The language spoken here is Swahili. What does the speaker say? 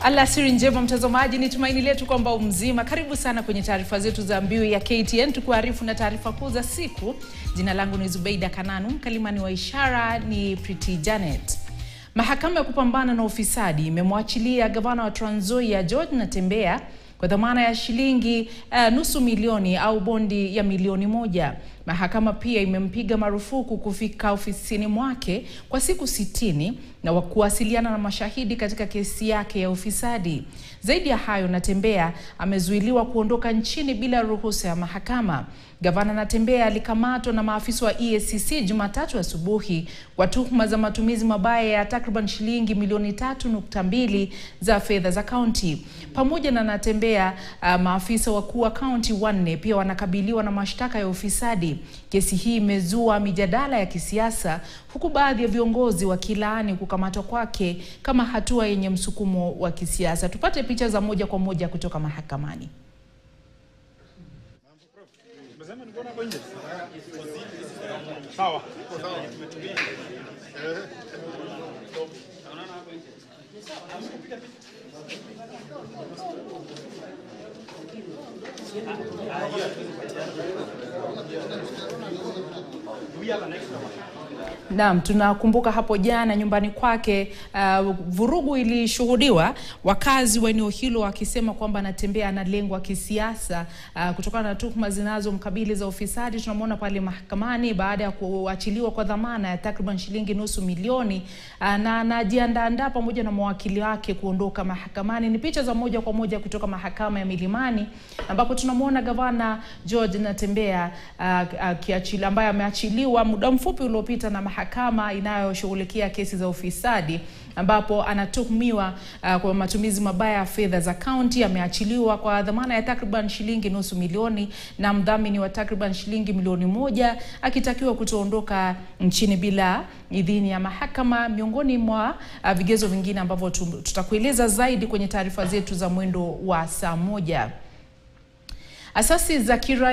Alasiri njema mtazamaji, ni tumaini letu kwamba mzima. Karibu sana kwenye taarifa zetu za mbiu ya KTN, tukuarifu na taarifa kuu za siku. Jina langu ni Zubeida Kananu, mkalimani wa ishara ni Pretty Janet. Mahakama ya kupambana na ufisadi imemwachilia gavana wa Trans Nzoia George Natembeya kwa dhamana ya shilingi nusu milioni au bondi ya milioni 1. Mahakama pia imempiga marufuku kufika ofisini mwake kwa siku 60 na kuwasiliana na mashahidi katika kesi yake ya ufisadi. Zaidi ya hayo, Natembeya amezuiliwa kuondoka nchini bila ruhusa ya mahakama. Gavana Natembeya alikamatwa na maafisa wa EACC Jumatatu asubuhi kwa tuhuma za matumizi mabaya ya takriban shilingi milioni 3.2 za fedha za kaunti. Pamoja na Natembeya, maafisa wakuu wa kaunti 4 pia wanakabiliwa na mashtaka ya ufisadi. Kesi hii imezua mijadala ya kisiasa, huku baadhi ya viongozi wakilaani kukamatwa kwake kama hatua yenye msukumo wa kisiasa. Tupate picha za moja kwa moja kutoka mahakamani. Sawa. Naam, tunakumbuka hapo jana nyumbani kwake vurugu ilishuhudiwa, wakazi wa eneo hilo wakisema kwamba Natembeya analengwa kisiasa kutokana na tuhuma zinazomkabili za ufisadi. Tunamwona pale mahakamani baada ya kuachiliwa kwa dhamana ya takriban shilingi nusu milioni na anajiandaa pamoja na mawakili wake kuondoka mahakamani. Ni picha za moja kwa moja kutoka mahakama ya Milimani ambapo tunamwona gavana George Natembeya ambaye ameachiliwa muda mfupi uliopita na mahakama inayoshughulikia kesi za ufisadi, ambapo anatuhumiwa kwa matumizi mabaya ya fedha za kaunti. Ameachiliwa kwa dhamana ya takriban shilingi nusu milioni na mdhamini wa takriban shilingi milioni 1, akitakiwa kutoondoka nchini bila idhini ya mahakama, miongoni mwa vigezo vingine ambavyo tutakueleza zaidi kwenye taarifa zetu za mwendo wa saa 1. Asasi za